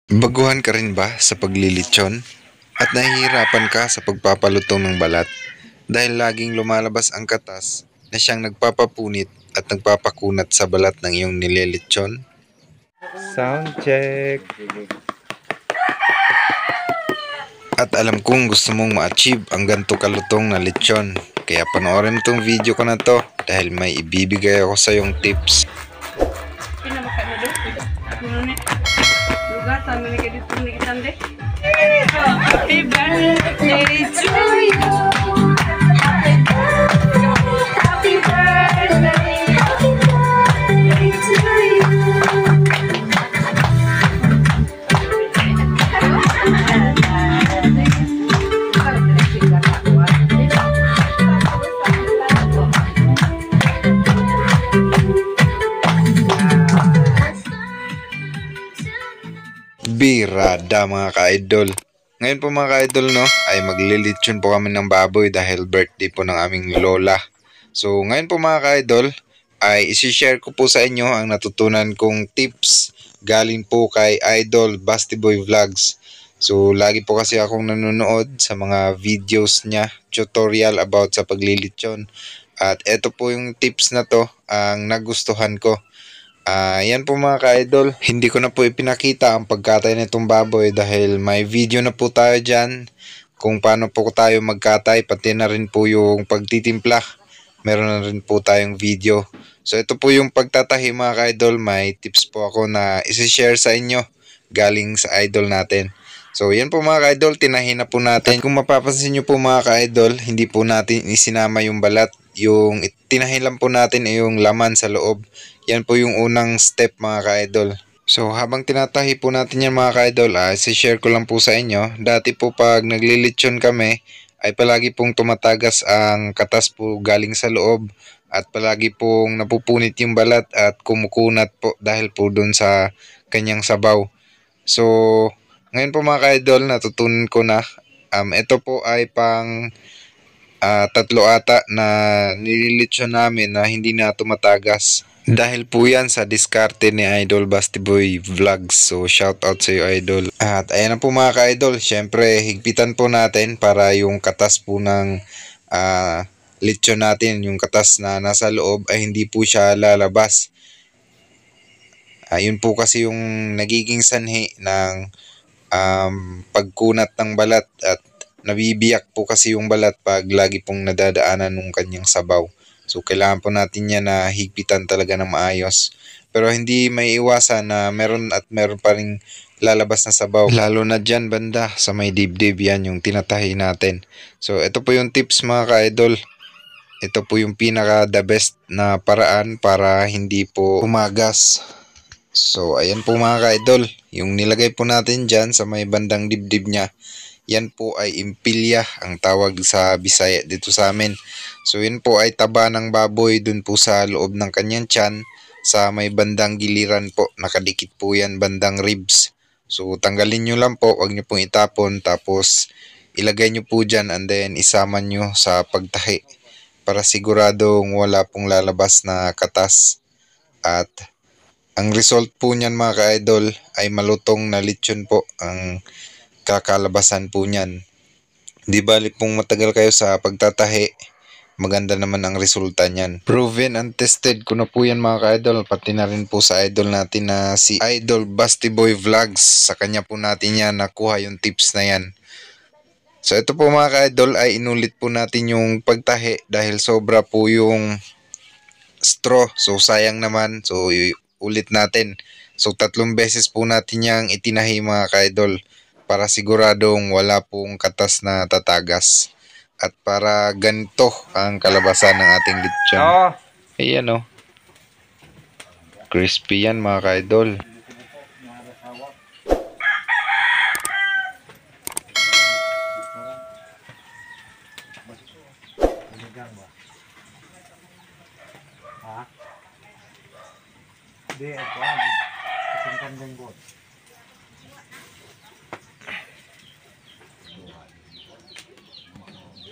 Baguhan ka rin ba sa paglilitsyon? At nahihirapan ka sa pagpapalutong ng balat? Dahil laging lumalabas ang katas na siyang nagpapapunit at nagpapakunat sa balat ng iyong nililitsyon? Sound check! At alam kong gusto mong ma-achieve ang ganito kalutong na litsyon. Kaya panoorin mo tong video ko na to dahil may ibibigay ako sa iyong tips. Happy birthday to you. Happy birthday. Happy birthday to you. Birada mga ka-idol. Ngayon po mga ka-idol no, ay maglilitsyon po kami ng baboy dahil birthday po ng aming lola. So ngayon po mga ka-idol ay isi-share ko po sa inyo ang natutunan kong tips galing po kay Idol Basti Boy Vlogs. So lagi po kasi akong nanonood sa mga videos niya, tutorial about sa paglilitsyon. At eto po yung tips na to ang nagustuhan ko. Yan po mga ka-idol, hindi ko na po ipinakita ang pagkatay nitong baboy dahil may video na po tayo dyan kung paano po tayo magkatay, pati na rin po yung pagtitimpla. Meron na rin po tayong video. So ito po yung pagtatahi mga ka-idol, may tips po ako na isi-share sa inyo galing sa idol natin. So yan po mga ka-idol, tinahin na po natin. At kung mapapansin nyo po mga ka-idol, hindi po natin isinama yung balat. Yung tinahin lang po natin ay yung laman sa loob. Yan po yung unang step mga ka-idol. So habang tinatahi po natin yan mga ka-idol, share ko lang po sa inyo. Dati po pag naglilitsyon kami, ay palagi pong tumatagas ang katas po galing sa loob. At palagi pong napupunit yung balat at kumukunat po dahil po dun sa kanyang sabaw. So ngayon po mga ka-idol, natutunan ko na. Ito po ay pang tatlo ata na nililitsyon namin na hindi na tumatagas. Dahil po yan sa diskarte ni Idol Basti Boy Vlogs. So shout out sa iyo Idol. At ayan na po mga ka-idol. Syempre higpitan po natin para yung katas po ng litsyon natin, yung katas na nasa loob ay hindi po siya lalabas. Yun po kasi yung nagiging sanhi ng pagkunat ng balat at nabibiyak po kasi yung balat pag lagi pong nadadaanan ng kanyang sabaw. So kailangan po natin yan na higpitan talaga ng maayos. Pero hindi may iwasan na meron pa ring lalabas na sabaw. Lalo na dyan banda sa may dibdib, yan yung tinatahi natin. So ito po yung tips mga ka-idol. Ito po yung pinaka the best na paraan para hindi po umagas. So ayan po mga ka-idol. Yung nilagay po natin dyan sa may bandang dibdib niya, yan po ay impilya ang tawag sa Bisaya dito sa amin. So yun po ay taba ng baboy dun po sa loob ng kanyang tiyan, sa may bandang giliran po, nakadikit po yan bandang ribs. So tanggalin nyo lang po, wag nyo pong itapon, tapos ilagay nyo po dyan and then isama nyo sa pagtahi para siguradong wala pong lalabas na katas. At ang result po niyan mga ka-idol ay malutong na litsyon po ang kakalabasan po niyan. Di bali pong matagal kayo sa pagtatahi, maganda naman ang resulta niyan. Proven and tested ko na po yan mga ka-idol, pati na rin po sa idol natin na si Idol Basti Boy Vlogs. Sa kanya po natin yan nakuha yung tips na yan. So ito po mga ka-idol ay inulit po natin yung pagtahi dahil sobra po yung straw. So sayang naman, so ulit natin. So 3 beses po natin yang itinahi mga ka-idol para siguradong wala pong katas na tatagas. At para ganito ang kalabasan ng ating lechon. Ayan o. Crispy yan mga ka-idol.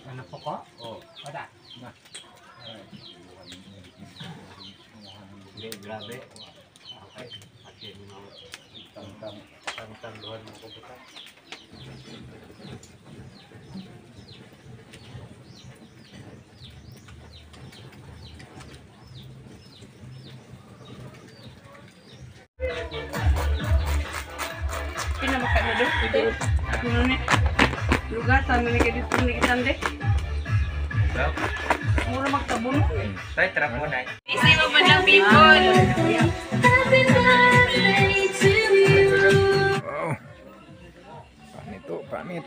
Ano po ko? Oo. Ada. Na. Grabe. Okay. Akin mo. Tam-tam. Tanduhan mo ko buta. Pinamakan na doon. Ano ni? Lugatan mo ni kadito ni kitande. Mura magtabon. Tay, trap mo na. Isi mo ba ng people? Happy birthday to you. Wow. Panit to, panit.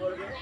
Boleh